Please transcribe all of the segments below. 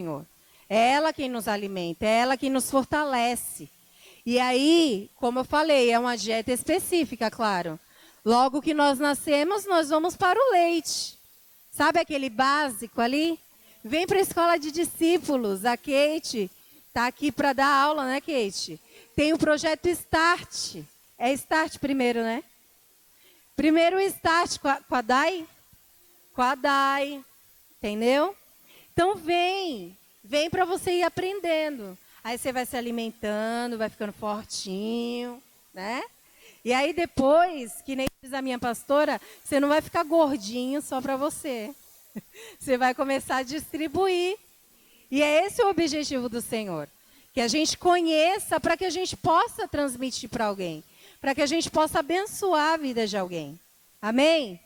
Senhor. É ela quem nos alimenta, é ela quem nos fortalece. E aí, como eu falei, é uma dieta específica, claro. Logo que nós nascemos, nós vamos para o leite. Sabe aquele básico ali? Vem para a escola de discípulos. A Kate está aqui para dar aula, né, Kate? Tem o projeto Start. É Start primeiro, né? Primeiro o Start com a Dai. Com a Dai. Entendeu? Então vem para você ir aprendendo. Aí você vai se alimentando, vai ficando fortinho, né? E aí depois, que nem diz a minha pastora, você não vai ficar gordinho só para você. Você vai começar a distribuir. E é esse o objetivo do Senhor. Que a gente conheça para que a gente possa transmitir para alguém. Para que a gente possa abençoar a vida de alguém. Amém?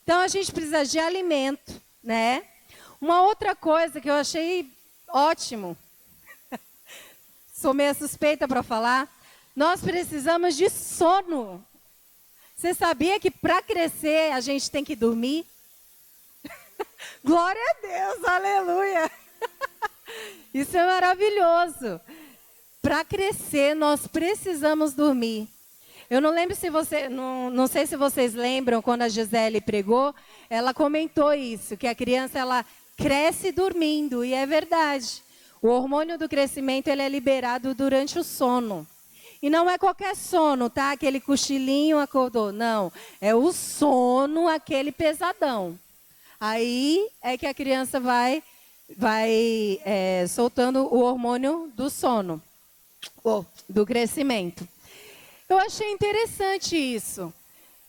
Então a gente precisa de alimento, né? Uma outra coisa que eu achei ótimo. Sou meio suspeita para falar. Nós precisamos de sono. Você sabia que para crescer a gente tem que dormir? Glória a Deus, aleluia. Isso é maravilhoso. Para crescer nós precisamos dormir. Eu não lembro se você, não sei se vocês lembram quando a Gisele pregou, ela comentou isso, que a criança ela cresce dormindo, e é verdade. O hormônio do crescimento ele é liberado durante o sono. E não é qualquer sono, tá? Aquele cochilinho acordou. Não, é o sono, aquele pesadão. Aí é que a criança vai soltando o hormônio do sono, do crescimento. Eu achei interessante isso.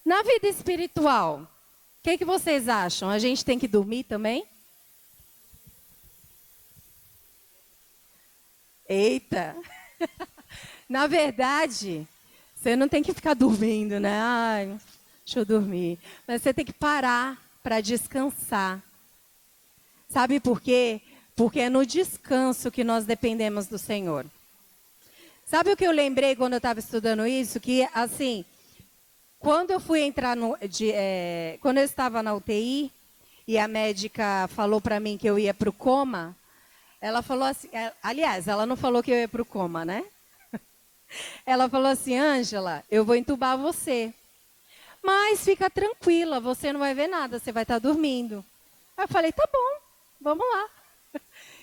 Na vida espiritual, o que vocês acham? A gente tem que dormir também? Eita! Na verdade, você não tem que ficar dormindo, né? Ai, deixa eu dormir. Mas você tem que parar para descansar. Sabe por quê? Porque é no descanso que nós dependemos do Senhor. Sabe o que eu lembrei quando eu estava estudando isso? Que, assim, quando eu fui entrar quando eu estava na UTI e a médica falou para mim que eu ia para o coma, ela falou assim, aliás, ela não falou que eu ia para o coma, né? Ela falou assim, Ângela, eu vou entubar você. Mas fica tranquila, você não vai ver nada, você vai estar dormindo. Aí eu falei, tá bom, vamos lá.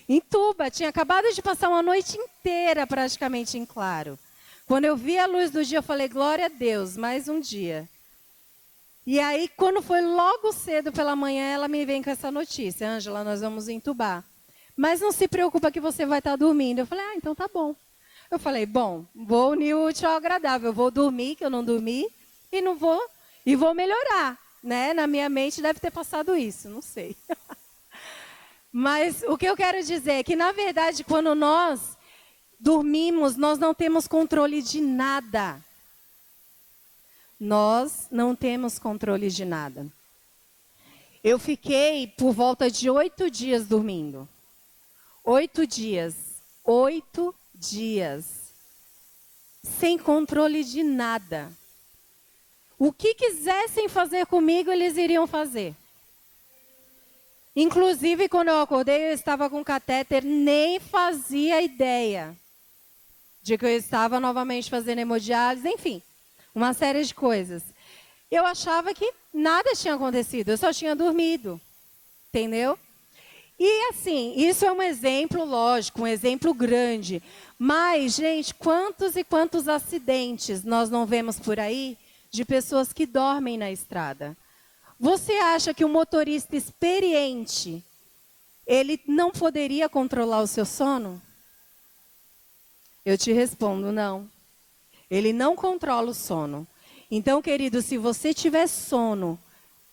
Entuba, tinha acabado de passar uma noite inteira praticamente em claro. Quando eu vi a luz do dia, eu falei, glória a Deus, mais um dia. E aí, quando foi logo cedo pela manhã, ela me vem com essa notícia, Ângela, nós vamos entubar. Mas não se preocupa que você vai estar dormindo. Eu falei, então tá bom. Eu falei, bom, vou unir o útil ao agradável. Eu vou dormir, que eu não dormi, e vou melhorar. Né? Na minha mente deve ter passado isso, não sei. Mas o que eu quero dizer é que, na verdade, quando nós dormimos, nós não temos controle de nada. Nós não temos controle de nada. Eu fiquei por volta de 8 dias dormindo. 8 dias. 8 dias. Sem controle de nada. O que quisessem fazer comigo, eles iriam fazer. Inclusive, quando eu acordei, eu estava com catéter, nem fazia ideia de que eu estava novamente fazendo hemodiálise, enfim, uma série de coisas. Eu achava que nada tinha acontecido, eu só tinha dormido, entendeu? E assim, isso é um exemplo, lógico, um exemplo grande. Mas, gente, quantos e quantos acidentes nós não vemos por aí de pessoas que dormem na estrada? Você acha que um motorista experiente, ele não poderia controlar o seu sono? Eu te respondo, não. Ele não controla o sono. Então, querido, se você tiver sono,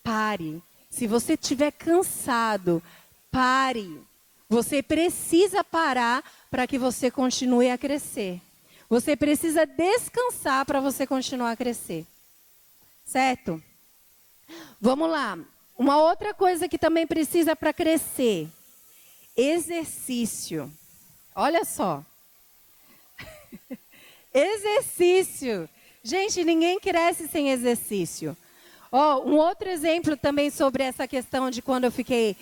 pare. Se você estiver cansado, pare. Você precisa parar para que você continue a crescer. Você precisa descansar para você continuar a crescer. Certo? Vamos lá. Uma outra coisa que também precisa para crescer. Exercício. Olha só. Exercício. Gente, ninguém cresce sem exercício. Um outro exemplo também sobre essa questão de quando eu fiquei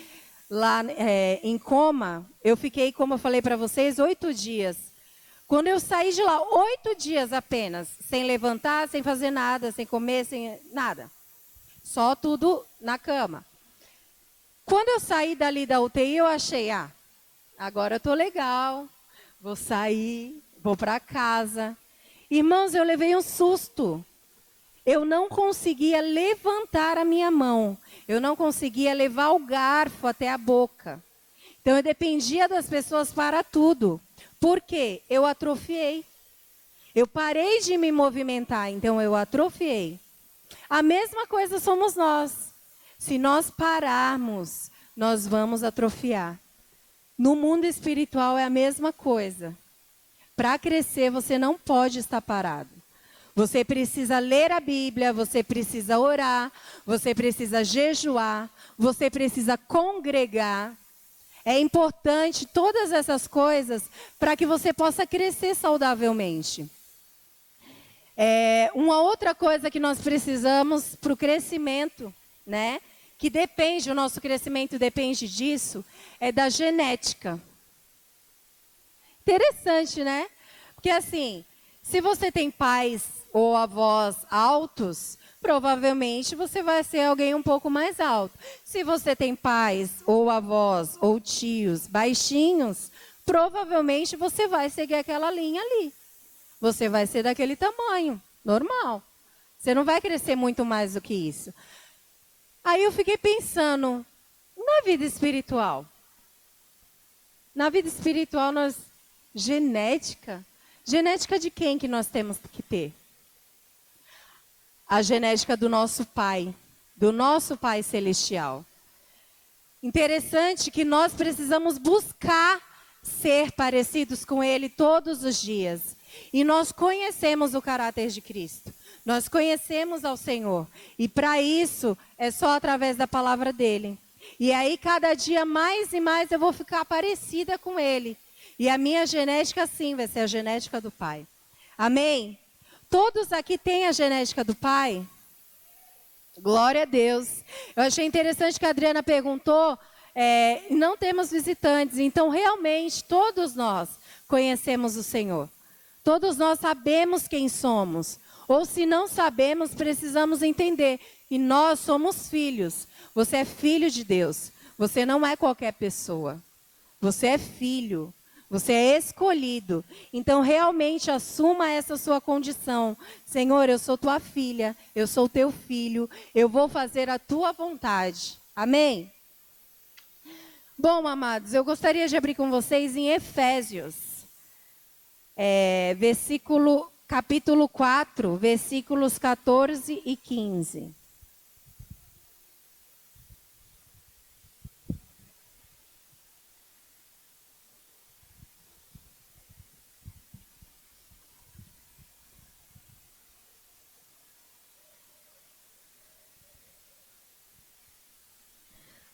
lá em coma, eu fiquei, como eu falei para vocês, 8 dias. Quando eu saí de lá, 8 dias apenas, sem levantar, sem fazer nada, sem comer, sem nada. Só tudo na cama. Quando eu saí dali da UTI, eu achei, agora eu estou legal, vou sair, vou para casa. Irmãos, eu levei um susto. Eu não conseguia levantar a minha mão. Eu não conseguia levar o garfo até a boca. Então, eu dependia das pessoas para tudo. Por quê? Eu atrofiei. Eu parei de me movimentar, então eu atrofiei. A mesma coisa somos nós. Se nós pararmos, nós vamos atrofiar. No mundo espiritual é a mesma coisa. Para crescer, você não pode estar parado. Você precisa ler a Bíblia, você precisa orar, você precisa jejuar, você precisa congregar. É importante todas essas coisas para que você possa crescer saudavelmente. Uma outra coisa que nós precisamos para o crescimento, né? Que depende, o nosso crescimento depende disso, é da genética. Interessante, né? Porque assim, se você tem pais ou avós altos, provavelmente você vai ser alguém um pouco mais alto. Se você tem pais ou avós ou tios baixinhos, provavelmente você vai seguir aquela linha ali. Você vai ser daquele tamanho, normal. Você não vai crescer muito mais do que isso. Aí eu fiquei pensando, na vida espiritual. Na vida espiritual, genética. Genética de quem que nós temos que ter? A genética do nosso Pai Celestial. Interessante que nós precisamos buscar ser parecidos com Ele todos os dias. E nós conhecemos o caráter de Cristo. Nós conhecemos ao Senhor. E para isso, é só através da palavra dEle. E aí, cada dia mais e mais, eu vou ficar parecida com Ele. E a minha genética, sim, vai ser a genética do Pai. Amém? Todos aqui têm a genética do Pai? Glória a Deus. Eu achei interessante que a Adriana perguntou, não temos visitantes. Então, realmente, todos nós conhecemos o Senhor. Todos nós sabemos quem somos. Ou se não sabemos, precisamos entender. E nós somos filhos. Você é filho de Deus. Você não é qualquer pessoa. Você é filho. Você é escolhido. Então, realmente, assuma essa sua condição. Senhor, eu sou tua filha. Eu sou teu filho. Eu vou fazer a tua vontade. Amém? Bom, amados, eu gostaria de abrir com vocês em Efésios. Capítulo 4, versículos 14 e 15.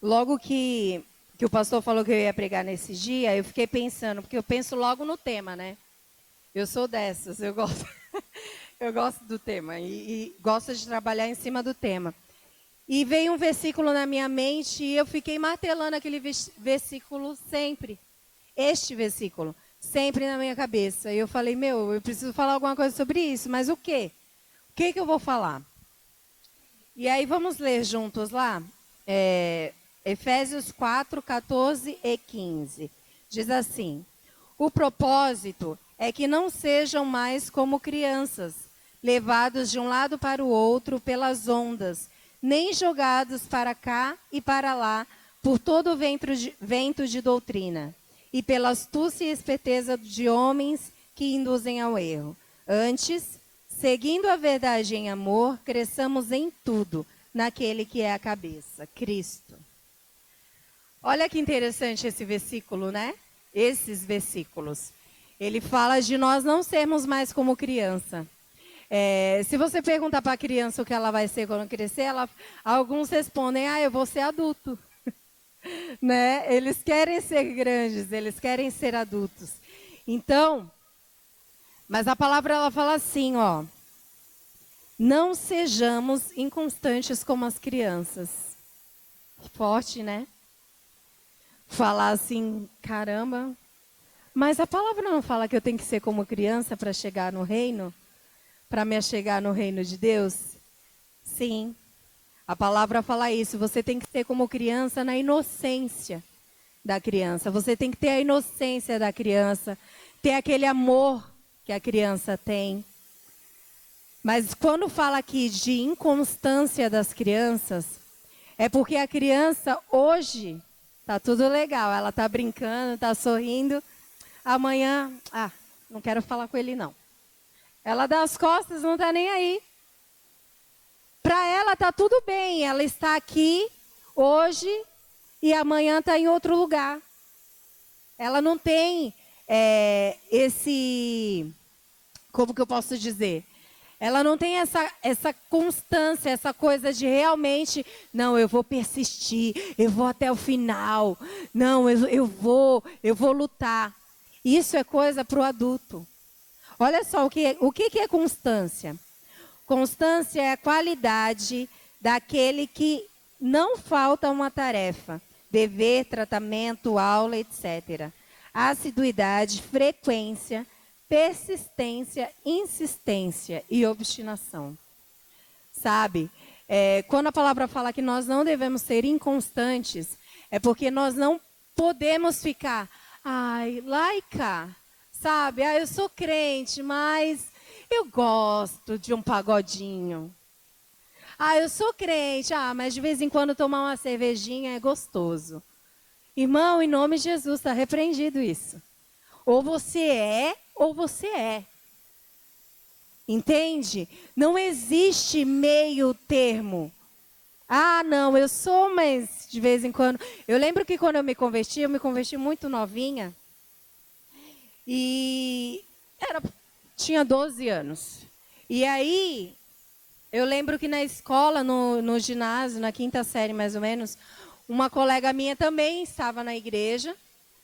Logo que o pastor falou que eu ia pregar nesse dia, eu fiquei pensando, porque eu penso logo no tema, né? Eu sou dessas, eu gosto, eu gosto do tema e gosto de trabalhar em cima do tema. E veio um versículo na minha mente e eu fiquei martelando aquele versículo sempre. Este versículo, sempre na minha cabeça. E eu falei, eu preciso falar alguma coisa sobre isso, mas o quê? O que eu vou falar? E aí vamos ler juntos lá? Efésios 4, 14 e 15. Diz assim: o propósito é que não sejam mais como crianças, levados de um lado para o outro pelas ondas, nem jogados para cá e para lá por todo o vento de doutrina, e pela astúcia e esperteza de homens que induzem ao erro. Antes, seguindo a verdade em amor, cresçamos em tudo naquele que é a cabeça, Cristo. Olha que interessante esse versículo, né? Esses versículos. Ele fala de nós não sermos mais como criança. Se você perguntar para a criança o que ela vai ser quando crescer, alguns respondem, eu vou ser adulto. Né? Eles querem ser grandes, eles querem ser adultos. Então, mas a palavra ela fala assim, não sejamos inconstantes como as crianças. Forte, né? falar assim, caramba, mas a palavra não fala que eu tenho que ser como criança para chegar no reino? Para me chegar no reino de Deus? Sim, a palavra fala isso. Você tem que ser como criança na inocência da criança. Você tem que ter a inocência da criança, ter aquele amor que a criança tem. Mas quando fala aqui de inconstância das crianças, é porque a criança hoje tá tudo legal, ela tá brincando, tá sorrindo. Amanhã, não quero falar com ele não. Ela dá as costas, não tá nem aí. Para ela tá tudo bem, ela está aqui hoje e amanhã tá em outro lugar. Ela não tem como que eu posso dizer? Ela não tem essa constância, essa coisa de realmente, não, eu vou persistir, eu vou até o final, não, eu vou lutar. Isso é coisa para o adulto. Olha só, o que é constância? Constância é a qualidade daquele que não falta uma tarefa, dever, tratamento, aula, etc. Assiduidade, frequência, persistência, insistência e obstinação. Sabe? Quando a palavra fala que nós não devemos ser inconstantes, é porque nós não podemos ficar, laica, sabe? Eu sou crente, mas eu gosto de um pagodinho. Eu sou crente, mas de vez em quando tomar uma cervejinha é gostoso. Irmão, em nome de Jesus, está repreendido isso. Ou você é, ou você é. Entende? Não existe meio termo. Não, eu sou, mas de vez em quando... Eu lembro que quando eu me converti muito novinha. E tinha 12 anos. E aí, eu lembro que na escola, no ginásio, na 5ª série mais ou menos, uma colega minha também estava na igreja.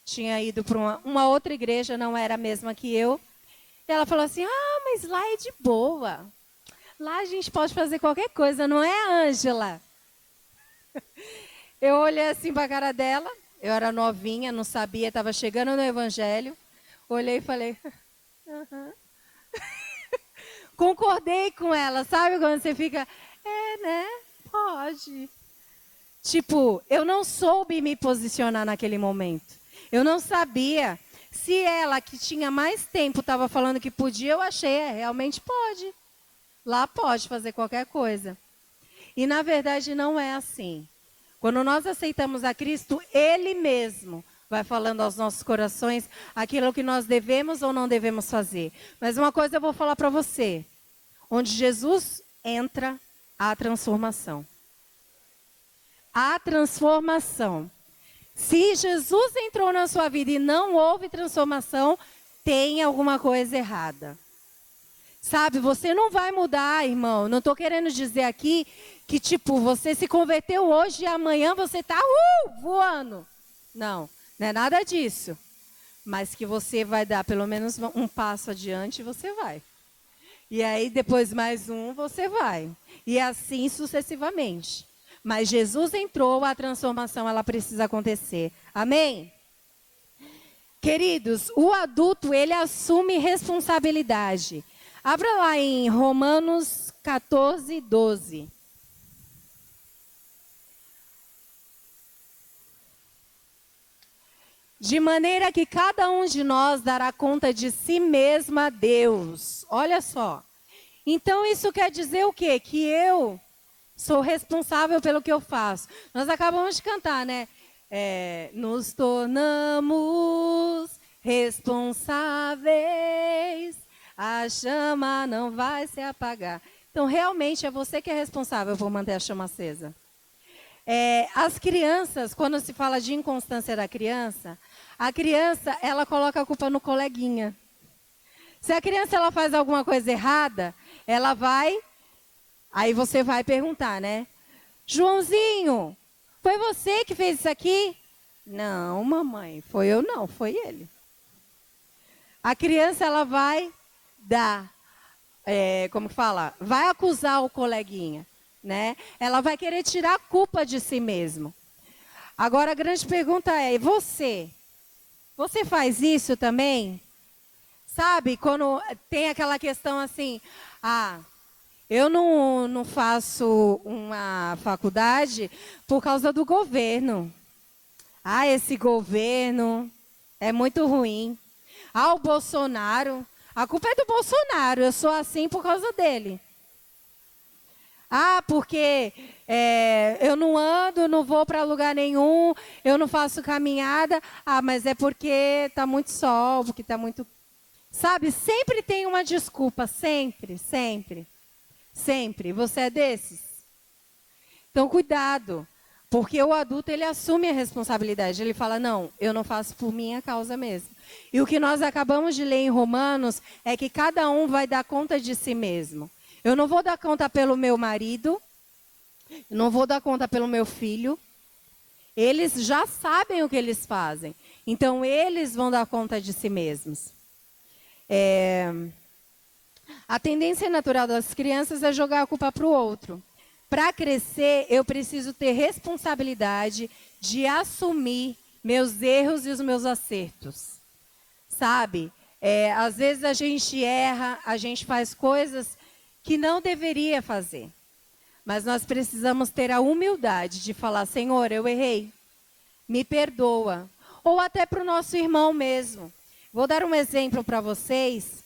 Tinha ido para uma outra igreja, não era a mesma que eu. E ela falou assim, mas lá é de boa. Lá a gente pode fazer qualquer coisa, não é, Ângela? Eu olhei assim para a cara dela, eu era novinha, não sabia, estava chegando no evangelho. Olhei e falei, concordei com ela, sabe quando você fica, né, pode. Tipo, eu não soube me posicionar naquele momento. Eu não sabia. Se ela, que tinha mais tempo, estava falando que podia, eu achei, realmente pode. Lá pode fazer qualquer coisa. E, na verdade, não é assim. Quando nós aceitamos a Cristo, Ele mesmo vai falando aos nossos corações aquilo que nós devemos ou não devemos fazer. Mas uma coisa eu vou falar para você. Onde Jesus entra, há transformação. Há transformação. Se Jesus entrou na sua vida e não houve transformação, tem alguma coisa errada. Sabe, você não vai mudar, irmão. Não estou querendo dizer aqui que, tipo, você se converteu hoje e amanhã você está voando. Não, não é nada disso. Mas que você vai dar pelo menos um passo adiante, você vai. E aí, depois mais um, você vai. E assim sucessivamente. Mas Jesus entrou, a transformação ela precisa acontecer. Amém? Queridos, o adulto, ele assume responsabilidade. Abra lá em Romanos 14, 12. De maneira que cada um de nós dará conta de si mesmo a Deus. Olha só. Então isso quer dizer o quê? Que eu sou responsável pelo que eu faço. Nós acabamos de cantar, né? Nos tornamos responsáveis. A chama não vai se apagar. Então, realmente, é você que é responsável por manter a chama acesa. As crianças, quando se fala de inconstância da criança, a criança, ela coloca a culpa no coleguinha. Se a criança ela faz alguma coisa errada, ela vai... Aí você vai perguntar, né? Joãozinho, foi você que fez isso aqui? Não, mamãe, foi eu não, foi ele. A criança, ela vai dar, como que fala? Vai acusar o coleguinha, né? Ela vai querer tirar a culpa de si mesmo. Agora a grande pergunta é, e você? Você faz isso também? Sabe, quando tem aquela questão assim, eu não faço uma faculdade por causa do governo. Esse governo é muito ruim. O Bolsonaro, a culpa é do Bolsonaro, eu sou assim por causa dele. Porque eu não ando, não vou para lugar nenhum, eu não faço caminhada. Mas é porque está muito sol, porque está muito... Sabe, sempre tem uma desculpa, sempre, sempre, sempre. Você é desses? Então, cuidado, porque o adulto, ele assume a responsabilidade. Ele fala, não, eu não faço por minha causa mesmo. E o que nós acabamos de ler em Romanos é que cada um vai dar conta de si mesmo. Eu não vou dar conta pelo meu marido, eu não vou dar conta pelo meu filho. Eles já sabem o que eles fazem. Então, eles vão dar conta de si mesmos. A tendência natural das crianças é jogar a culpa para o outro. Para crescer, eu preciso ter responsabilidade de assumir meus erros e os meus acertos. Sabe? Às vezes a gente erra, a gente faz coisas que não deveria fazer. Mas nós precisamos ter a humildade de falar, Senhor, eu errei, me perdoa. Ou até para o nosso irmão mesmo. Vou dar um exemplo para vocês.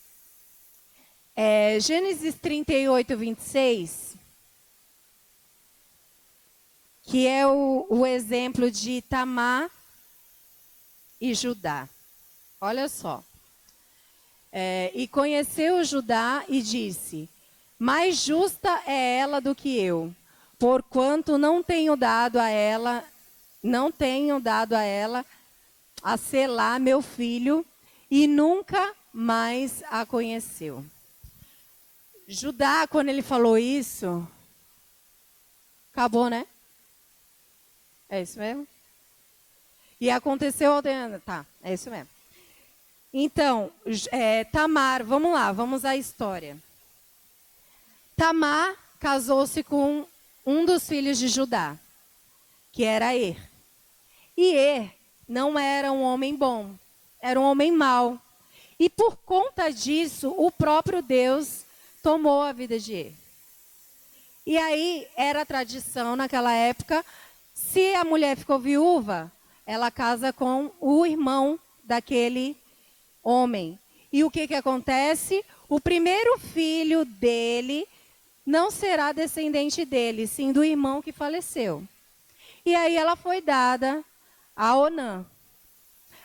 Gênesis 38, 26, que é o exemplo de Tamar e Judá. Olha só. E conheceu Judá e disse, mais justa é ela do que eu, porquanto não tenho dado a ela a Selá, meu filho, e nunca mais a conheceu. Judá, quando ele falou isso, acabou, né? É isso mesmo? E aconteceu... Tá, é isso mesmo. Então, Tamar, vamos lá, vamos à história. Tamar casou-se com um dos filhos de Judá, que era Er. E Er não era um homem bom, era um homem mau. E por conta disso, o próprio Deus tomou a vida de Er. E aí, era tradição naquela época, se a mulher ficou viúva, ela casa com o irmão daquele homem. E o que acontece? O primeiro filho dele não será descendente dele, sim do irmão que faleceu. E aí ela foi dada a Onã.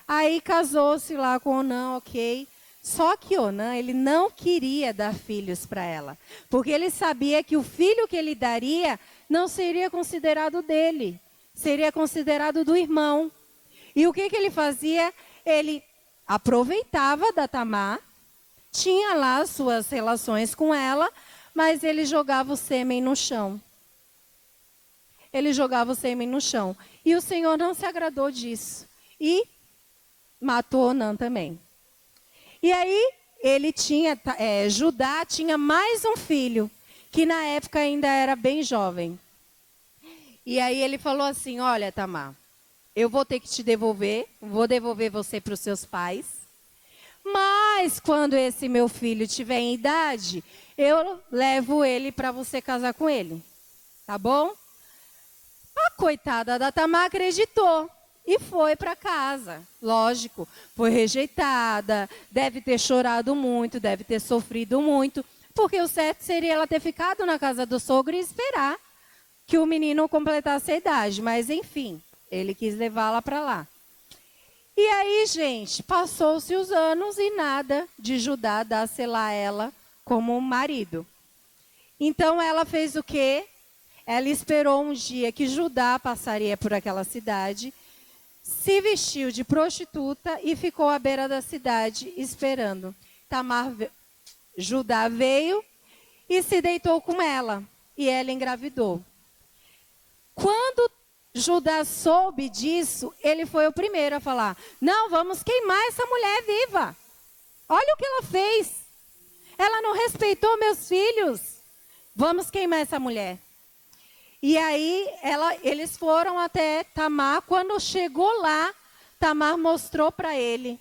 Aí casou-se lá com Onã, ok. Só que Onã, ele não queria dar filhos para ela. Porque ele sabia que o filho que ele daria não seria considerado dele. Seria considerado do irmão. E o que ele fazia? Ele aproveitava da Tamar, tinha lá suas relações com ela, mas ele jogava o sêmen no chão. Ele jogava o sêmen no chão. E o Senhor não se agradou disso. E matou Onã também. E aí, Judá tinha mais um filho, que na época ainda era bem jovem. E aí ele falou assim, olha, Tamar, eu vou ter que te devolver, vou devolver você para os seus pais. Mas quando esse meu filho tiver em idade, eu levo ele para você casar com ele. Tá bom? A coitada da Tamar acreditou e foi para casa. Lógico, foi rejeitada, deve ter chorado muito, deve ter sofrido muito, porque o certo seria ela ter ficado na casa do sogro e esperar que o menino completasse a idade. Mas, enfim, ele quis levá-la para lá. E aí, gente, passou-se os anos e nada de Judá dar Selá a ela como marido. Então, ela fez o quê? Ela esperou um dia que Judá passaria por aquela cidade, se vestiu de prostituta e ficou à beira da cidade esperando. Judá veio e se deitou com ela, e ela engravidou. Quando Judá soube disso, ele foi o primeiro a falar, não, vamos queimar essa mulher viva. Olha o que ela fez. Ela não respeitou meus filhos. Vamos queimar essa mulher. E aí eles foram até Tamar. Quando chegou lá, Tamar mostrou para ele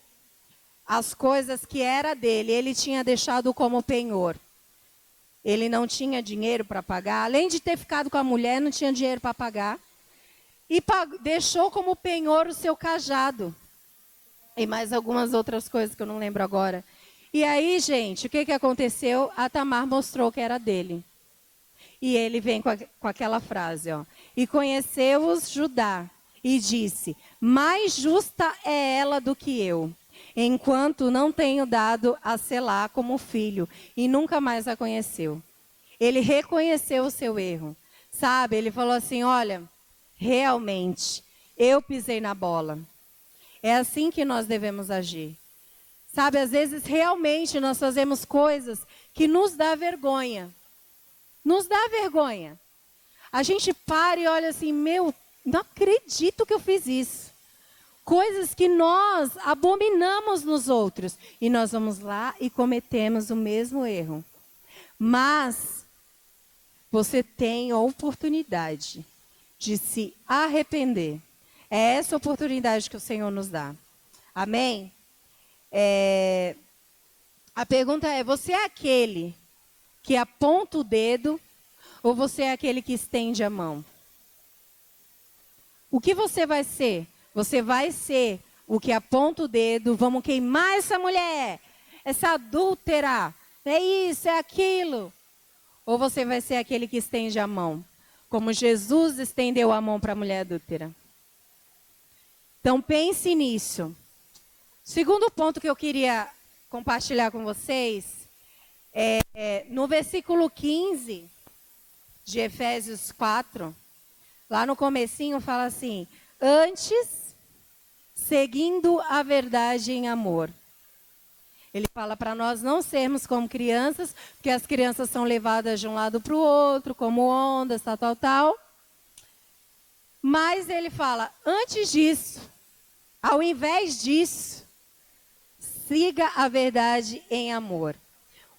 as coisas que era dele. Ele tinha deixado como penhor. Ele não tinha dinheiro para pagar. Além de ter ficado com a mulher, não tinha dinheiro para pagar. E deixou como penhor o seu cajado. E mais algumas outras coisas que eu não lembro agora. E aí, gente, o que aconteceu? A Tamar mostrou que era dele. E ele vem com aquela frase, ó. E conheceu-os Judá e disse: mais justa é ela do que eu, enquanto não tenho dado a Selá como filho. E nunca mais a conheceu. Ele reconheceu o seu erro. Sabe, ele falou assim, olha, realmente, eu pisei na bola. É assim que nós devemos agir. Sabe, às vezes realmente nós fazemos coisas que nos dá vergonha. Nos dá vergonha. A gente para e olha assim, meu, não acredito que eu fiz isso. Coisas que nós abominamos nos outros. E nós vamos lá e cometemos o mesmo erro. Mas você tem a oportunidade de se arrepender. É essa oportunidade que o Senhor nos dá. Amém? A pergunta é, você é aquele que aponta o dedo ou você é aquele que estende a mão? O que você vai ser? Você vai ser o que aponta o dedo, vamos queimar essa mulher, essa adúltera, é isso, é aquilo. Ou você vai ser aquele que estende a mão, como Jesus estendeu a mão para a mulher adúltera. Então pense nisso. Segundo ponto que eu queria compartilhar com vocês no versículo 15 de Efésios 4, lá no comecinho fala assim, antes, seguindo a verdade em amor. Ele fala para nós não sermos como crianças, porque as crianças são levadas de um lado para o outro, como ondas, tal. Mas ele fala, antes disso, ao invés disso, siga a verdade em amor.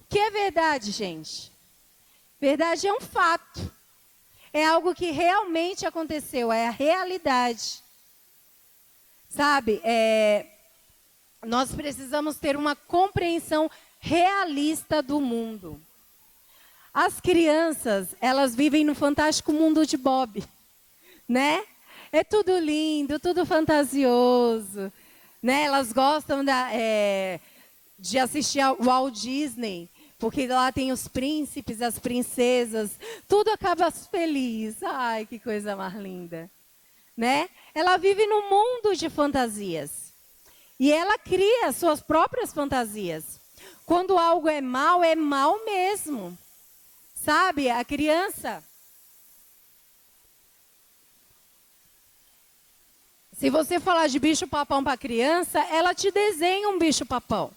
O que é verdade, gente? Verdade é um fato. É algo que realmente aconteceu, é a realidade. Sabe, nós precisamos ter uma compreensão realista do mundo. As crianças, elas vivem no fantástico mundo de Bob, né? É tudo lindo, tudo fantasioso, né? Elas gostam de assistir ao Walt Disney, porque lá tem os príncipes, as princesas, tudo acaba feliz. Ai, que coisa mais linda, né? Ela vive num mundo de fantasias. E ela cria suas próprias fantasias. Quando algo é mal mesmo. Sabe, a criança... Se você falar de bicho-papão para a criança, ela te desenha um bicho-papão.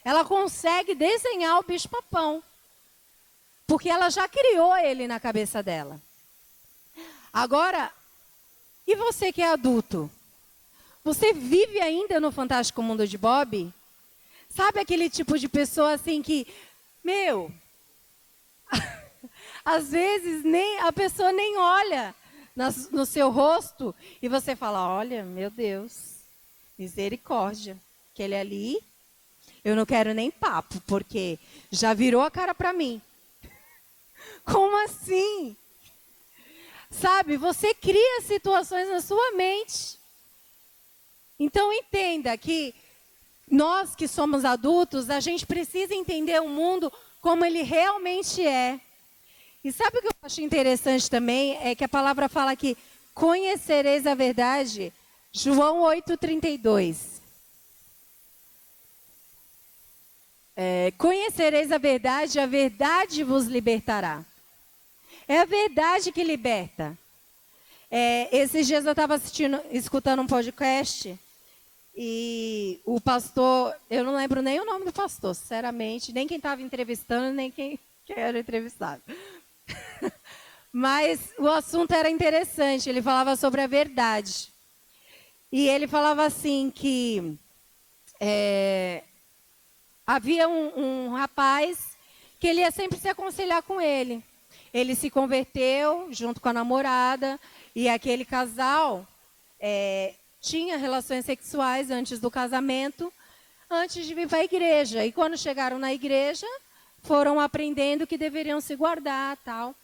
Ela consegue desenhar o bicho-papão. Porque ela já criou ele na cabeça dela. Agora, e você que é adulto? Você vive ainda no fantástico mundo de Bob? Sabe aquele tipo de pessoa assim que, meu, às vezes a pessoa nem olha no seu rosto e você fala, olha, meu Deus, misericórdia, aquele ali, eu não quero nem papo, porque já virou a cara para mim. Como assim? Sabe, você cria situações na sua mente. Então entenda que nós que somos adultos, a gente precisa entender o mundo como ele realmente é. E sabe o que eu acho interessante também? É que a palavra fala que conhecereis a verdade, João 8,32. Conhecereis a verdade vos libertará. É a verdade que liberta. Esses dias eu estava escutando um podcast e o pastor, eu não lembro nem o nome do pastor, sinceramente, nem quem estava entrevistando, nem quem era entrevistado. Mas o assunto era interessante, ele falava sobre a verdade. E ele falava assim que havia um rapaz que ele ia sempre se aconselhar com ele. ele se converteu junto com a namorada, e aquele casal tinha relações sexuais antes do casamento, antes de vir para a igreja. E quando chegaram na igreja, foram aprendendo que deveriam se guardar, tal.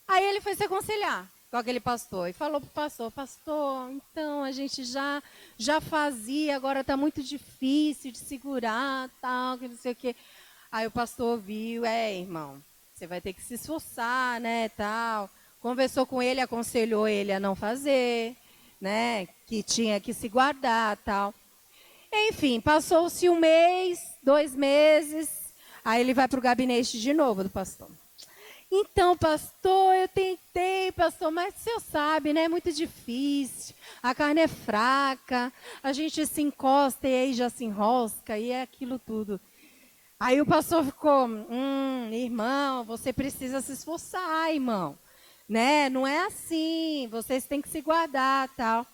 Aí ele foi se aconselhar com aquele pastor e falou para o pastor: pastor, então a gente já fazia, agora está muito difícil de segurar, tal, que não sei o quê. Aí o pastor viu: irmão, você vai ter que se esforçar, né, tal. Conversou com ele, aconselhou ele a não fazer, né, que tinha que se guardar, tal. Enfim, passou-se 1 mês, 2 meses, aí ele vai para o gabinete de novo do pastor. Então, pastor, eu tentei, pastor, mas o senhor sabe, né, é muito difícil, a carne é fraca, a gente se encosta e aí já se enrosca, e é aquilo tudo. Aí o pastor ficou: irmão, você precisa se esforçar, irmão, né, não é assim, vocês têm que se guardar, tal.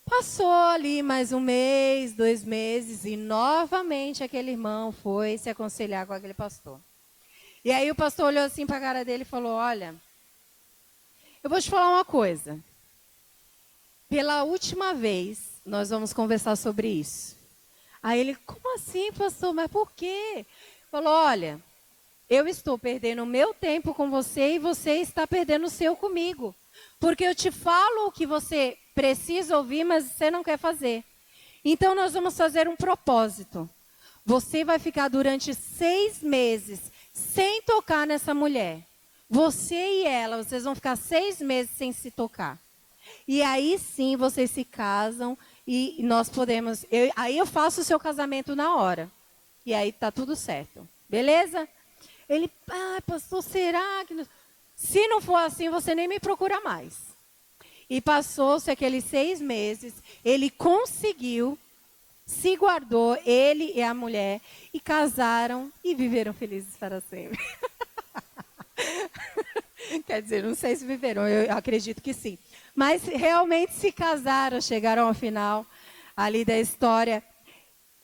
Passou ali mais 1 mês, 2 meses, e novamente aquele irmão foi se aconselhar com aquele pastor. E aí o pastor olhou assim para a cara dele e falou: olha, eu vou te falar uma coisa. Pela última vez, nós vamos conversar sobre isso. Aí ele: como assim, pastor? Mas por quê? Falou: olha, eu estou perdendo o meu tempo com você e você está perdendo o seu comigo. Porque eu te falo o que você precisa ouvir, mas você não quer fazer. Então nós vamos fazer um propósito. Você vai ficar durante 6 meses sem tocar nessa mulher. Você e ela, vocês vão ficar 6 meses sem se tocar. E aí sim vocês se casam e nós podemos... aí eu faço o seu casamento na hora. E aí tá tudo certo. Beleza? Ele: pastor, será que... Se não for assim, você nem me procura mais. E passou-se aqueles 6 meses, ele conseguiu, se guardou, ele e a mulher, e casaram e viveram felizes para sempre. Quer dizer, não sei se viveram, eu acredito que sim. Mas realmente se casaram, chegaram ao final ali da história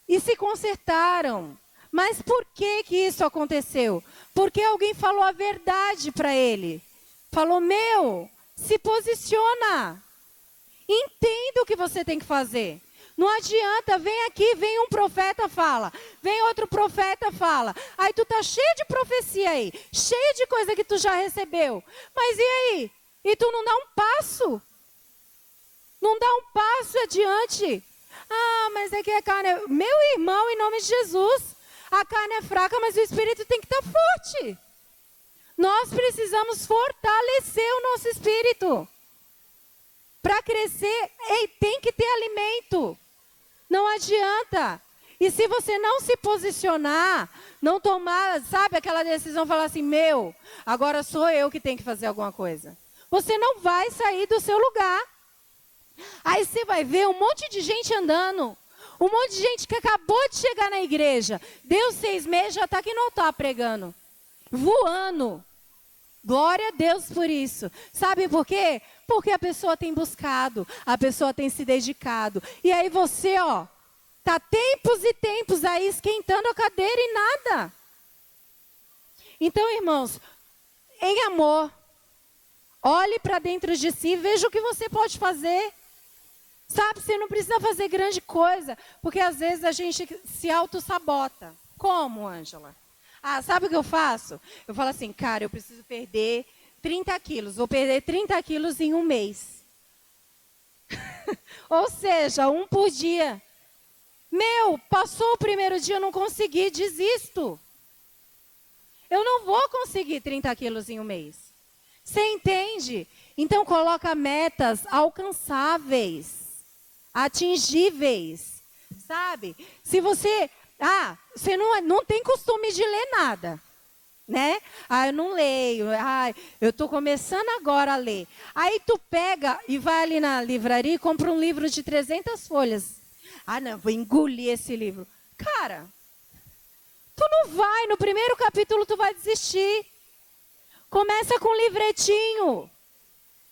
e se consertaram. Mas por que isso aconteceu? Porque alguém falou a verdade para ele. Falou: se posiciona. Entenda o que você tem que fazer. Não adianta, vem aqui, vem um profeta, fala. Vem outro profeta, fala. Aí tu tá cheio de profecia aí, cheio de coisa que tu já recebeu. Mas e aí? E tu não dá um passo? Não dá um passo adiante? Mas é que a carne... Meu irmão, em nome de Jesus, a carne é fraca, mas o espírito tem que estar forte. Nós precisamos fortalecer o nosso espírito. Para crescer, tem que ter alimento. Não adianta. E se você não se posicionar, não tomar, sabe, aquela decisão, falar assim: agora sou eu que tenho que fazer alguma coisa. Você não vai sair do seu lugar. Aí você vai ver um monte de gente andando. Um monte de gente que acabou de chegar na igreja. Deu 6 meses, já está aqui no altar pregando. Voando. Glória a Deus por isso. Sabe por quê? Porque a pessoa tem buscado, a pessoa tem se dedicado. E aí você, tá tempos e tempos aí esquentando a cadeira e nada. Então, irmãos, em amor, olhe para dentro de si, veja o que você pode fazer. Sabe, você não precisa fazer grande coisa, porque às vezes a gente se auto-sabota. Como, Ângela? Sabe o que eu faço? Eu falo assim: cara, eu preciso perder 30 quilos. Vou perder 30 quilos em 1 mês. Ou seja, 1 por dia. Passou o primeiro dia, eu não consegui, desisto. Eu não vou conseguir 30 quilos em 1 mês. Você entende? Então coloca metas alcançáveis, atingíveis, sabe? Se você... você não tem costume de ler nada, né? Eu não leio. Eu estou começando agora a ler. Aí tu pega e vai ali na livraria e compra um livro de 300 folhas. Não, vou engolir esse livro. Cara, tu não vai. No primeiro capítulo tu vai desistir. Começa com um livretinho.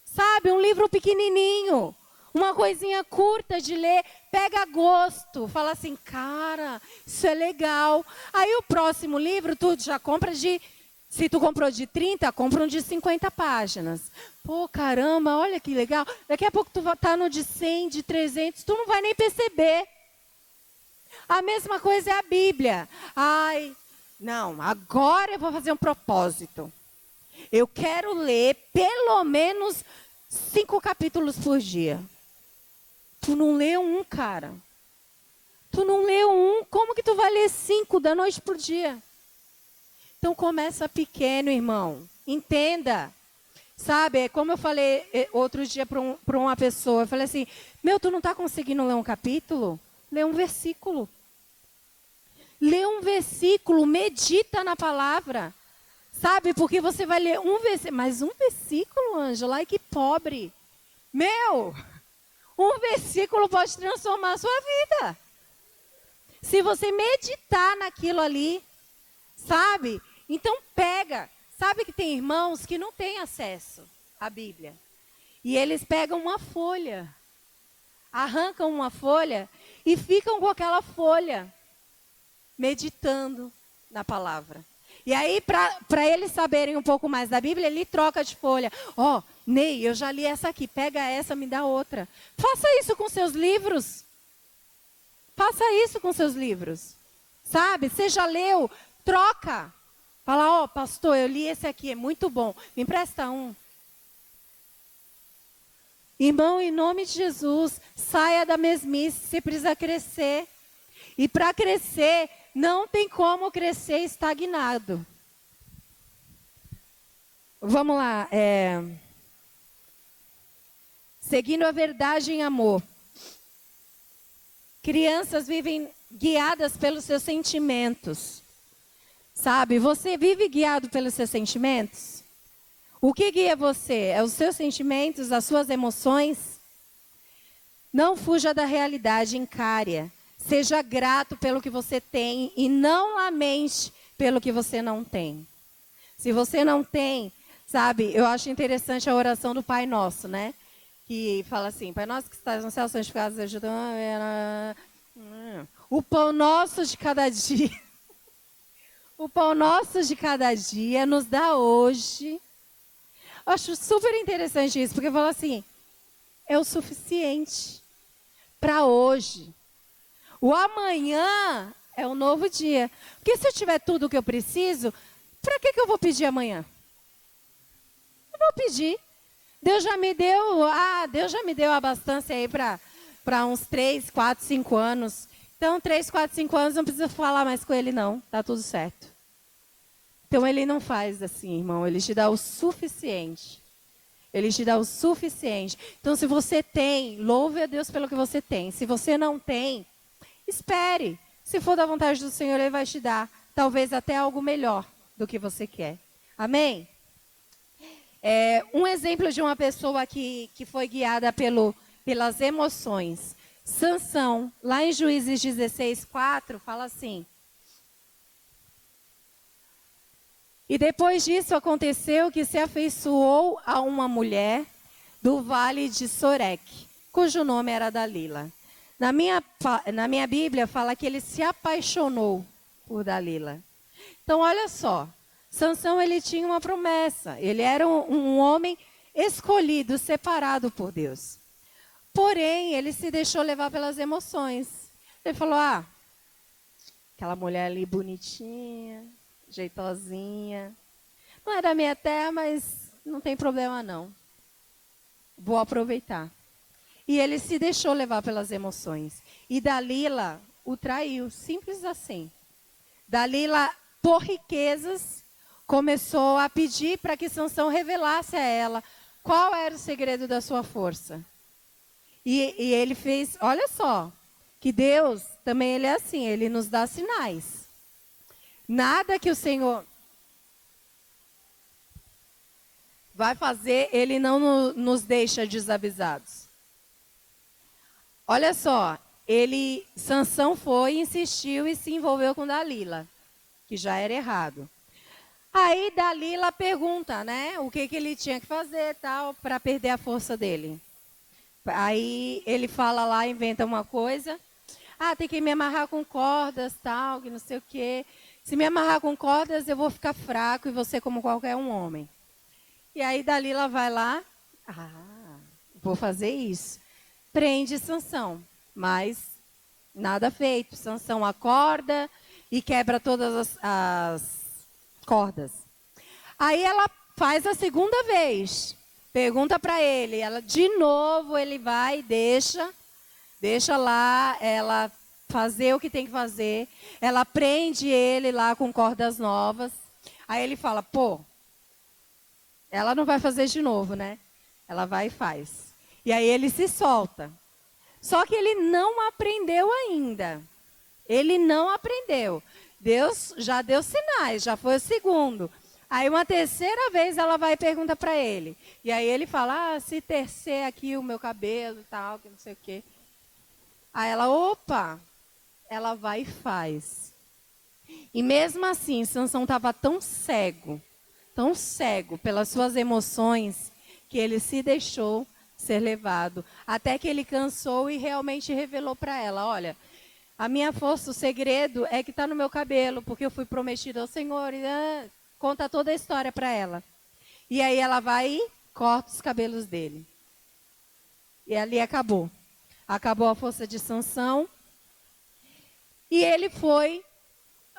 Sabe? Um livro pequenininho. Uma coisinha curta de ler, pega gosto, fala assim: cara, isso é legal. Aí o próximo livro, tu já compra de Se tu comprou de 30, compra um de 50 páginas. Pô, caramba, olha que legal. Daqui a pouco tu vai estar no de 100, de 300, tu não vai nem perceber. A mesma coisa é a Bíblia. Ai, não, agora eu vou fazer um propósito. Eu quero ler pelo menos 5 capítulos por dia. Tu não lê um, cara. Tu não lê um, como que tu vai ler 5 da noite por dia? Então começa pequeno, irmão. Entenda. Sabe, como eu falei outro dia para uma pessoa, eu falei assim, tu não está conseguindo ler um capítulo? Lê um versículo. Lê um versículo, medita na palavra. Sabe, porque você vai ler um versículo, mas um versículo, Ângela, ai que pobre. Um versículo pode transformar a sua vida. Se você meditar naquilo ali, sabe? Então pega. Sabe que tem irmãos que não têm acesso à Bíblia. E eles pegam uma folha, arrancam uma folha e ficam com aquela folha, meditando na palavra. E aí, para eles saberem um pouco mais da Bíblia, ele troca de folha. Ney, eu já li essa aqui, pega essa, me dá outra. Faça isso com seus livros. Faça isso com seus livros. Sabe, você já leu, troca. Fala, pastor, eu li esse aqui, é muito bom. Me empresta um. Irmão, em nome de Jesus, saia da mesmice, você precisa crescer. E para crescer, não tem como crescer estagnado. Vamos lá. Seguindo a verdade em amor. Crianças vivem guiadas pelos seus sentimentos. Sabe, você vive guiado pelos seus sentimentos? O que guia você? É os seus sentimentos, as suas emoções? Não fuja da realidade, encare-a. Seja grato pelo que você tem e não lamente pelo que você não tem. Se você não tem, sabe, eu acho interessante a oração do Pai Nosso, né? Que fala assim, Pai Nosso que estás no céu, santificado seja o teu nome. O pão nosso de cada dia. O pão nosso de cada dia nos dá hoje. Eu acho super interessante isso, porque fala assim, é o suficiente para hoje. O amanhã é um novo dia. Porque se eu tiver tudo o que eu preciso, para que eu vou pedir amanhã? Eu vou pedir. Deus já me deu a abastança aí para uns 3, 4, 5 anos. Então, 3, 4, 5 anos, não precisa falar mais com ele, não. Tá tudo certo. Então, ele não faz assim, irmão. Ele te dá o suficiente. Ele te dá o suficiente. Então, se você tem, louve a Deus pelo que você tem. Se você não tem, espere. Se for da vontade do Senhor, Ele vai te dar. Talvez até algo melhor do que você quer. Amém? Um exemplo de uma pessoa que foi guiada pelas emoções. Sansão, lá em Juízes 16:4, fala assim. E depois disso aconteceu que se afeiçoou a uma mulher do vale de Soreque, cujo nome era Dalila. Na minha Bíblia fala que ele se apaixonou por Dalila. Então, olha só. Sansão, ele tinha uma promessa. Ele era um homem escolhido, separado por Deus. Porém, ele se deixou levar pelas emoções. Ele falou, aquela mulher ali bonitinha, jeitosinha. Não é da minha terra, mas não tem problema não. Vou aproveitar. E ele se deixou levar pelas emoções. E Dalila o traiu, simples assim. Dalila, por riquezas, começou a pedir para que Sansão revelasse a ela qual era o segredo da sua força. E ele fez, olha só, que Deus também ele é assim, ele nos dá sinais. Nada que o Senhor vai fazer, ele não nos deixa desavisados. Olha só, Sansão foi, insistiu e se envolveu com Dalila, que já era errado. Aí Dalila pergunta, né, o que ele tinha que fazer tal para perder a força dele. Aí ele fala lá, inventa uma coisa. Tem que me amarrar com cordas, tal, que não sei o quê. Se me amarrar com cordas, eu vou ficar fraco e vou ser como qualquer um homem. E aí Dalila vai lá, vou fazer isso. Prende Sansão, mas nada feito. Sansão acorda e quebra todas as cordas. Aí ela faz a segunda vez, pergunta para ele, ela de novo ele vai e deixa lá ela fazer o que tem que fazer. Ela prende ele lá com cordas novas. Aí ele fala, pô, ela não vai fazer de novo, né? Ela vai e faz. E aí ele se solta. Só que ele não aprendeu ainda. Ele não aprendeu. Deus já deu sinais, já foi o segundo. Aí uma terceira vez ela vai e pergunta para ele. E aí ele fala, se tecer aqui o meu cabelo e tal, que não sei o quê. Aí ela, opa, ela vai e faz. E mesmo assim, Sansão estava tão cego pelas suas emoções, que ele se deixou ser levado. Até que ele cansou e realmente revelou para ela, olha, a minha força, o segredo é que está no meu cabelo, porque eu fui prometida ao Senhor. E conta toda a história para ela. E aí ela vai e corta os cabelos dele. E ali acabou. Acabou a força de Sansão. E ele foi,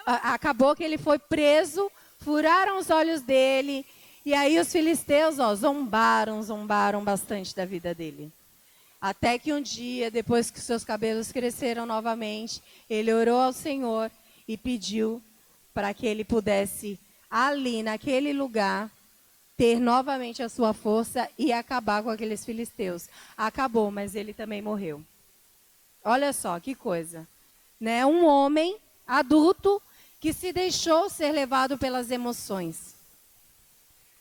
acabou que ele foi preso, furaram os olhos dele. E aí os filisteus, zombaram bastante da vida dele. Até que um dia, depois que seus cabelos cresceram novamente, ele orou ao Senhor e pediu para que ele pudesse, ali, naquele lugar, ter novamente a sua força e acabar com aqueles filisteus. Acabou, mas ele também morreu. Olha só, que coisa. Né? Um homem adulto que se deixou ser levado pelas emoções.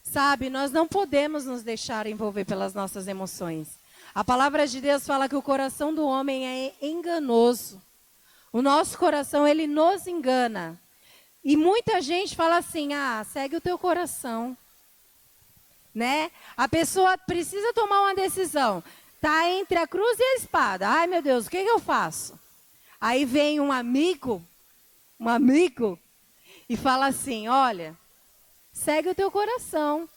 Sabe, nós não podemos nos deixar envolver pelas nossas emoções. A palavra de Deus fala que o coração do homem é enganoso. O nosso coração, ele nos engana. E muita gente fala assim, segue o teu coração. Né? A pessoa precisa tomar uma decisão. Está entre a cruz e a espada. Ai, meu Deus, o que eu faço? Aí vem um amigo, e fala assim, olha, segue o teu coração.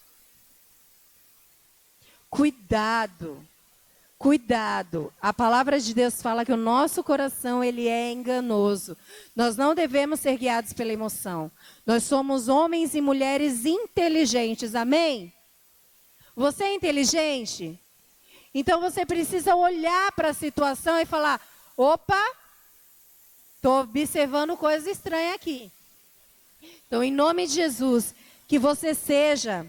Cuidado. A palavra de Deus fala que o nosso coração, ele é enganoso. Nós não devemos ser guiados pela emoção. Nós somos homens e mulheres inteligentes, amém? Você é inteligente? Então você precisa olhar para a situação e falar, opa, estou observando coisa estranha aqui. Então, em nome de Jesus, que você seja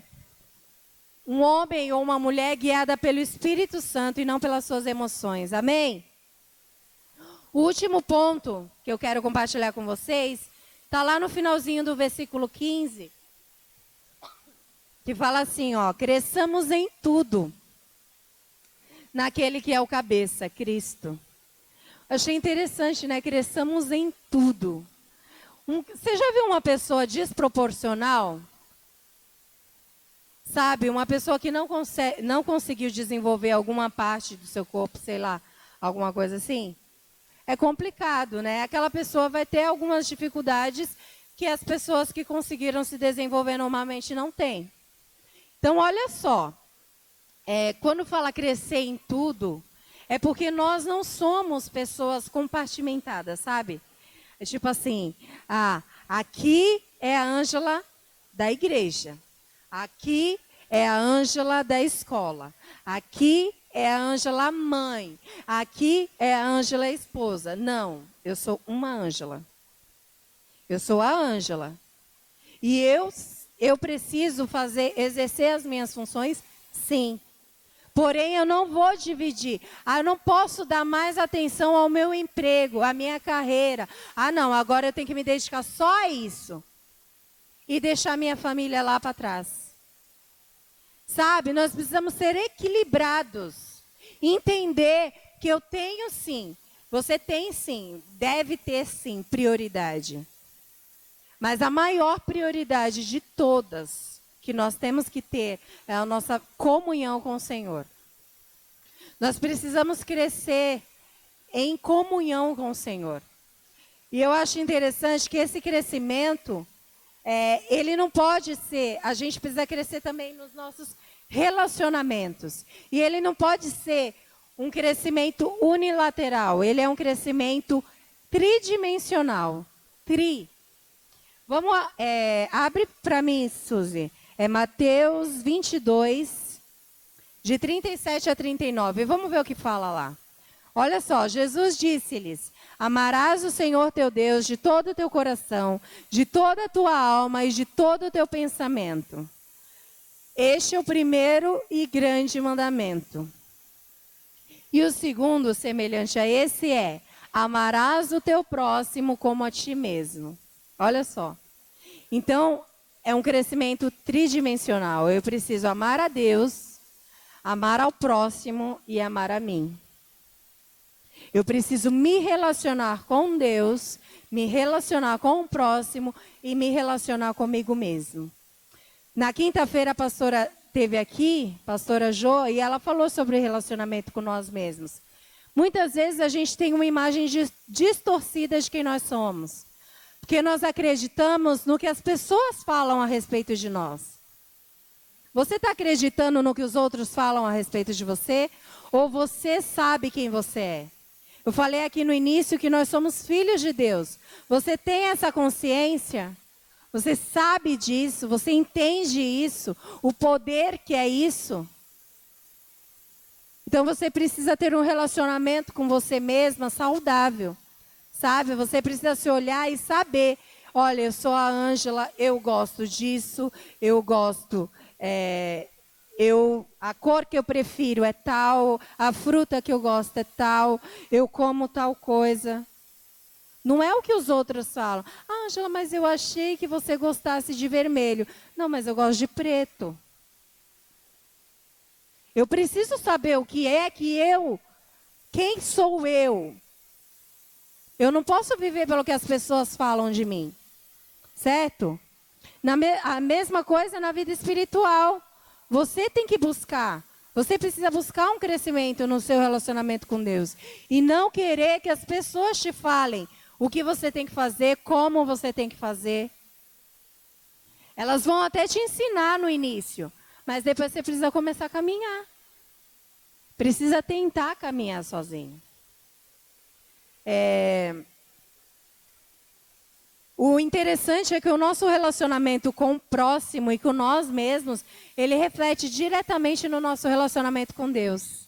um homem ou uma mulher guiada pelo Espírito Santo e não pelas suas emoções. Amém? O último ponto que eu quero compartilhar com vocês está lá no finalzinho do versículo 15, que fala assim, cresçamos em tudo naquele que é o cabeça, Cristo. Achei interessante, né? Cresçamos em tudo. Você já viu uma pessoa desproporcional? Sabe, uma pessoa que não conseguiu desenvolver alguma parte do seu corpo, sei lá, alguma coisa assim? É complicado, né? Aquela pessoa vai ter algumas dificuldades que as pessoas que conseguiram se desenvolver normalmente não têm. Então, olha só, quando fala crescer em tudo, é porque nós não somos pessoas compartimentadas, sabe? É tipo assim, aqui é a Ângela da igreja. Aqui é a Ângela da escola. Aqui é a Ângela mãe. Aqui é a Ângela esposa. Não, eu sou uma Ângela. Eu sou a Ângela. E eu preciso exercer as minhas funções, sim. Porém, eu não vou dividir. Eu não posso dar mais atenção ao meu emprego, à minha carreira. Não, agora eu tenho que me dedicar só a isso. E deixar minha família lá para trás. Sabe, nós precisamos ser equilibrados. Entender que eu tenho sim, você tem sim, deve ter sim prioridade. Mas a maior prioridade de todas que nós temos que ter é a nossa comunhão com o Senhor. Nós precisamos crescer em comunhão com o Senhor. E eu acho interessante que esse crescimento, ele não pode ser, a gente precisa crescer também nos nossos relacionamentos. E ele não pode ser um crescimento unilateral, ele é um crescimento tridimensional. Vamos, abre para mim, Suzy. É Mateus 22, de 37 a 39. Vamos ver o que fala lá. Olha só, Jesus disse-lhes: amarás o Senhor teu Deus de todo o teu coração, de toda a tua alma e de todo o teu pensamento. Este é o primeiro e grande mandamento. E o segundo, semelhante a esse, é: amarás o teu próximo como a ti mesmo. Olha só. Então, é um crescimento tridimensional. Eu preciso amar a Deus, amar ao próximo e amar a mim. Eu preciso me relacionar com Deus, me relacionar com o próximo e me relacionar comigo mesmo. Na quinta-feira a pastora esteve aqui, pastora Jo, e ela falou sobre relacionamento com nós mesmos. Muitas vezes a gente tem uma imagem distorcida de quem nós somos. Porque nós acreditamos no que as pessoas falam a respeito de nós. Você está acreditando no que os outros falam a respeito de você? Ou você sabe quem você é? Eu falei aqui no início que nós somos filhos de Deus. Você tem essa consciência? Você sabe disso? Você entende isso? O poder que é isso? Então você precisa ter um relacionamento com você mesma saudável. Sabe? Você precisa se olhar e saber. Olha, eu sou a Ângela, eu gosto disso, eu gosto... a cor que eu prefiro é tal, a fruta que eu gosto é tal, eu como tal coisa. Não é o que os outros falam. Ah, Ângela, mas eu achei que você gostasse de vermelho. Não, mas eu gosto de preto. Eu preciso saber o que é que quem sou eu? Eu não posso viver pelo que as pessoas falam de mim. Certo? A mesma coisa na vida espiritual. Você tem que buscar. Você precisa buscar um crescimento no seu relacionamento com Deus. E não querer que as pessoas te falem o que você tem que fazer, como você tem que fazer. Elas vão até te ensinar no início. Mas depois você precisa começar a caminhar. Precisa tentar caminhar sozinho. O interessante é que o nosso relacionamento com o próximo e com nós mesmos, ele reflete diretamente no nosso relacionamento com Deus.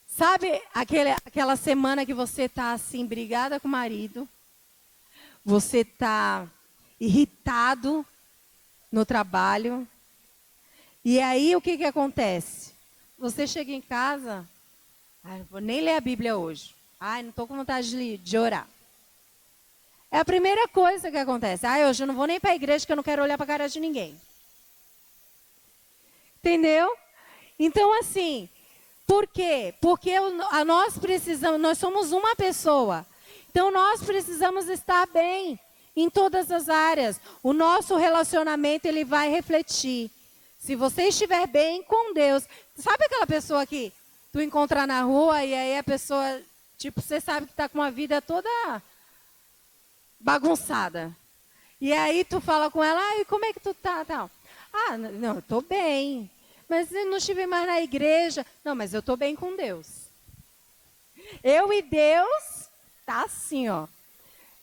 Sabe aquela semana que você está assim, brigada com o marido, você está irritado no trabalho, e aí o que acontece? Você chega em casa, não vou nem ler a Bíblia hoje, não estou com vontade de orar. É a primeira coisa que acontece. Hoje eu não vou nem para a igreja, que eu não quero olhar para a cara de ninguém. Entendeu? Então, assim, por quê? Porque nós somos uma pessoa. Então, nós precisamos estar bem em todas as áreas. O nosso relacionamento, ele vai refletir. Se você estiver bem com Deus. Sabe aquela pessoa que tu encontrar na rua e aí a pessoa, tipo, você sabe que está com uma vida toda bagunçada. E aí tu fala com ela, e como é que tu tá? Tal. Não, eu tô bem. Mas eu não estive mais na igreja. Não, mas eu tô bem com Deus. Eu e Deus, tá assim, ó. O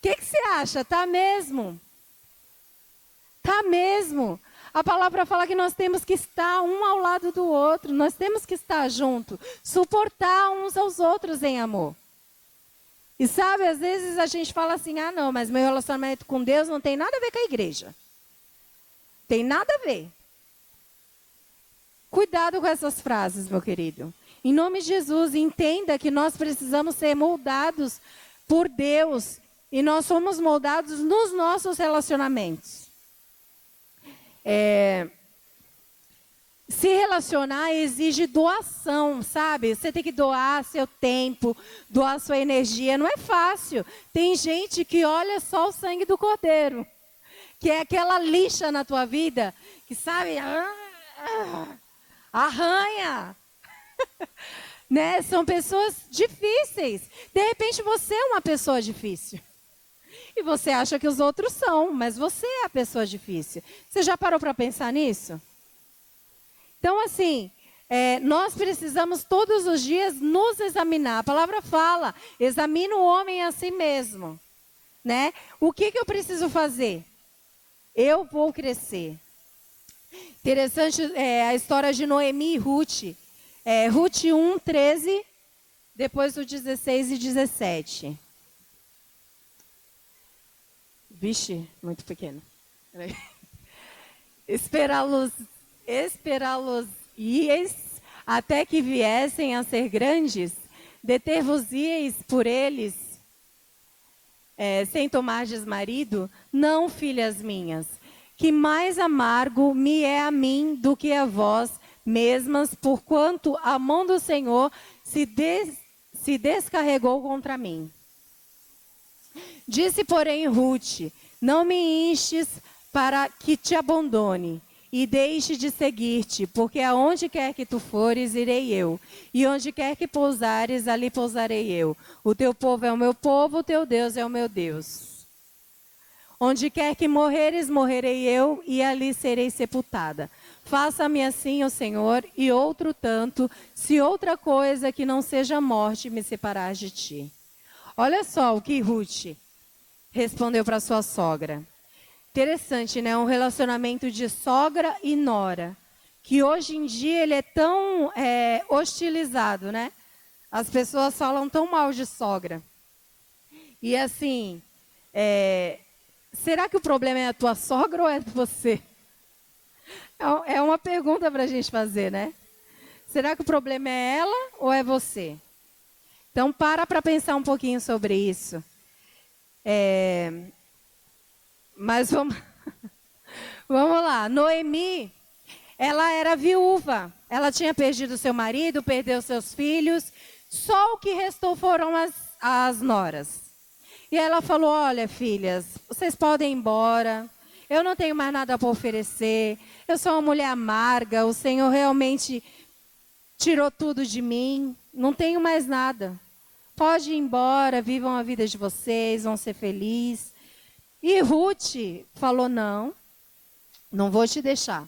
que você acha? Tá mesmo? Tá mesmo. A palavra fala que nós temos que estar um ao lado do outro. Nós temos que estar junto. Suportar uns aos outros em amor. E sabe, às vezes a gente fala assim, não, mas meu relacionamento com Deus não tem nada a ver com a igreja. Tem nada a ver. Cuidado com essas frases, meu querido. Em nome de Jesus, entenda que nós precisamos ser moldados por Deus. E nós somos moldados nos nossos relacionamentos. Se relacionar exige doação, sabe? Você tem que doar seu tempo, doar sua energia. Não é fácil. Tem gente que olha só o sangue do cordeiro, que é aquela lixa na tua vida, que sabe, arranha. Né? São pessoas difíceis. De repente você é uma pessoa difícil. E você acha que os outros são, mas você é a pessoa difícil. Você já parou para pensar nisso? Então, assim, nós precisamos todos os dias nos examinar. A palavra fala, examina o homem a si mesmo. Né? O que eu preciso fazer? Eu vou crescer. Interessante a história de Noemi e Ruth. Ruth 1, 13, depois do 16 e 17. Vixe, muito pequeno. Esperá-los-ies até que viessem a ser grandes, deter-vos-ieis por eles, sem tomardes marido? Não, filhas minhas, que mais amargo me é a mim do que a vós mesmas, porquanto a mão do Senhor se descarregou contra mim. Disse, porém, Ruth: não me instes para que te abandone e deixe de seguir-te, porque aonde quer que tu fores, irei eu, e onde quer que pousares, ali pousarei eu. O teu povo é o meu povo, o teu Deus é o meu Deus. Onde quer que morreres, morrerei eu, e ali serei sepultada. Faça-me assim, ó Senhor, e outro tanto, se outra coisa que não seja a morte me separar de ti. Olha só o que Ruth respondeu para sua sogra. Interessante, né? Um relacionamento de sogra e nora, que hoje em dia ele é tão hostilizado, né? As pessoas falam tão mal de sogra. E assim, será que o problema é a tua sogra ou é você? É uma pergunta para a gente fazer, né? Será que o problema é ela ou é você? Então, para pensar um pouquinho sobre isso. Mas vamos lá. Noemi, ela era viúva. Ela tinha perdido seu marido, perdeu seus filhos. Só o que restou foram as noras. E ela falou, olha, filhas, vocês podem ir embora. Eu não tenho mais nada para oferecer. Eu sou uma mulher amarga. O Senhor realmente tirou tudo de mim. Não tenho mais nada. Pode ir embora, vivam a vida de vocês, vão ser felizes. E Ruth falou, não vou te deixar.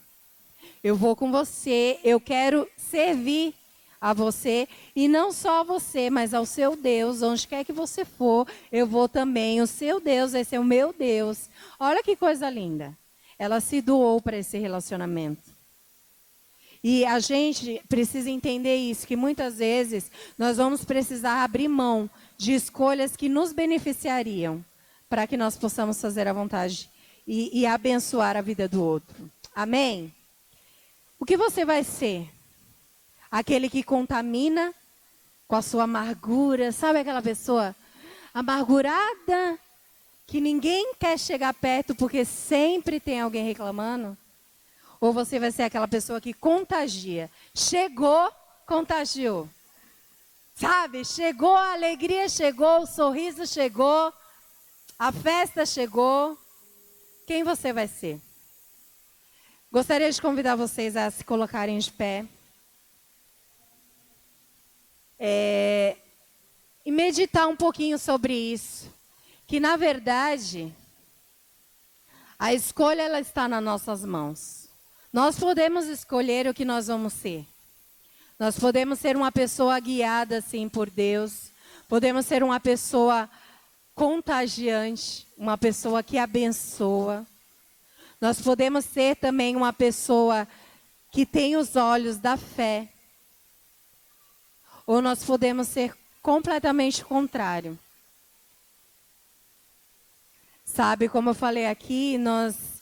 Eu vou com você, eu quero servir a você. E não só a você, mas ao seu Deus. Onde quer que você for, eu vou também. O seu Deus vai ser o meu Deus. Olha que coisa linda. Ela se doou para esse relacionamento. E a gente precisa entender isso, que muitas vezes nós vamos precisar abrir mão de escolhas que nos beneficiariam para que nós possamos fazer a vontade e abençoar a vida do outro. Amém? O que você vai ser? Aquele que contamina com a sua amargura. Sabe aquela pessoa amargurada que ninguém quer chegar perto porque sempre tem alguém reclamando? Ou você vai ser aquela pessoa que contagia? Chegou, contagiou. Sabe? Chegou, a alegria chegou, o sorriso chegou, a festa chegou. Quem você vai ser? Gostaria de convidar vocês a se colocarem de pé. E meditar um pouquinho sobre isso. Que, na verdade, a escolha ela está nas nossas mãos. Nós podemos escolher o que nós vamos ser. Nós podemos ser uma pessoa guiada, assim, por Deus. Podemos ser uma pessoa contagiante, uma pessoa que abençoa. Nós podemos ser também uma pessoa que tem os olhos da fé. Ou nós podemos ser completamente contrário. Sabe, como eu falei aqui, nós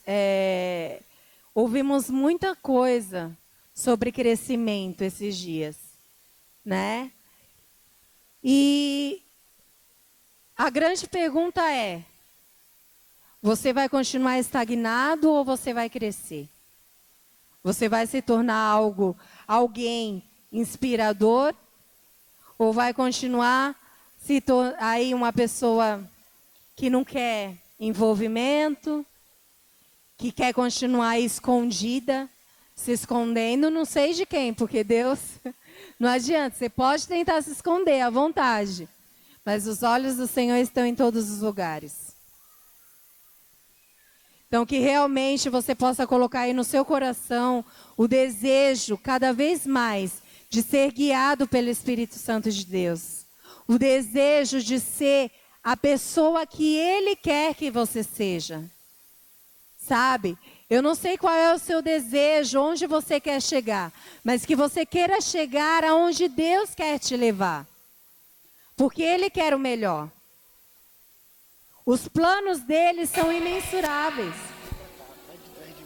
ouvimos muita coisa sobre crescimento esses dias, né? E a grande pergunta é: você vai continuar estagnado ou você vai crescer? Você vai se tornar alguém inspirador? Ou vai continuar aí uma pessoa que não quer envolvimento, que quer continuar escondida, se escondendo, não sei de quem, porque Deus, não adianta, você pode tentar se esconder à vontade, mas os olhos do Senhor estão em todos os lugares. Então, que realmente você possa colocar aí no seu coração o desejo, cada vez mais, de ser guiado pelo Espírito Santo de Deus. O desejo de ser a pessoa que Ele quer que você seja. Sabe? Eu não sei qual é o seu desejo, onde você quer chegar, mas que você queira chegar aonde Deus quer te levar. Porque Ele quer o melhor. Os planos dele são imensuráveis.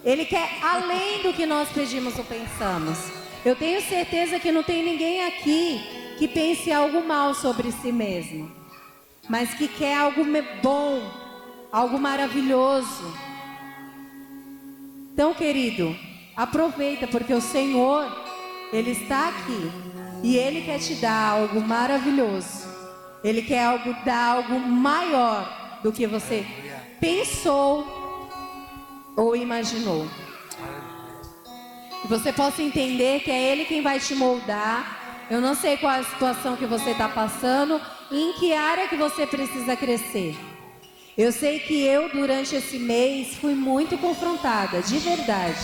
Ele quer além do que nós pedimos ou pensamos. Eu tenho certeza que não tem ninguém aqui que pense algo mal sobre si mesmo, mas que quer algo bom, algo maravilhoso. Então, querido, aproveita, porque o Senhor, Ele está aqui e Ele quer te dar algo maravilhoso. Ele quer dar algo maior do que você pensou ou imaginou. Que você possa entender que é Ele quem vai te moldar. Eu não sei qual é a situação que você está passando e em que área que você precisa crescer. Eu sei que eu, durante esse mês, fui muito confrontada, de verdade.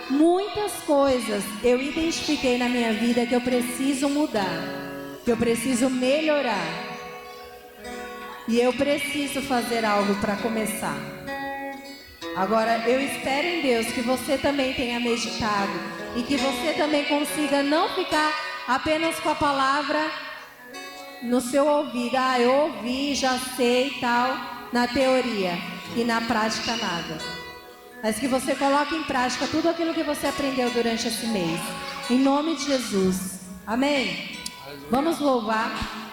Muitas coisas eu identifiquei na minha vida que eu preciso mudar, que eu preciso melhorar. E eu preciso fazer algo para começar. Agora, eu espero em Deus que você também tenha meditado e que você também consiga não ficar apenas com a palavra no seu ouvido. Ah, eu ouvi, já sei e tal, na teoria, e na prática nada. Mas que você coloque em prática tudo aquilo que você aprendeu durante esse mês. Em nome de Jesus. Amém? Vamos louvar.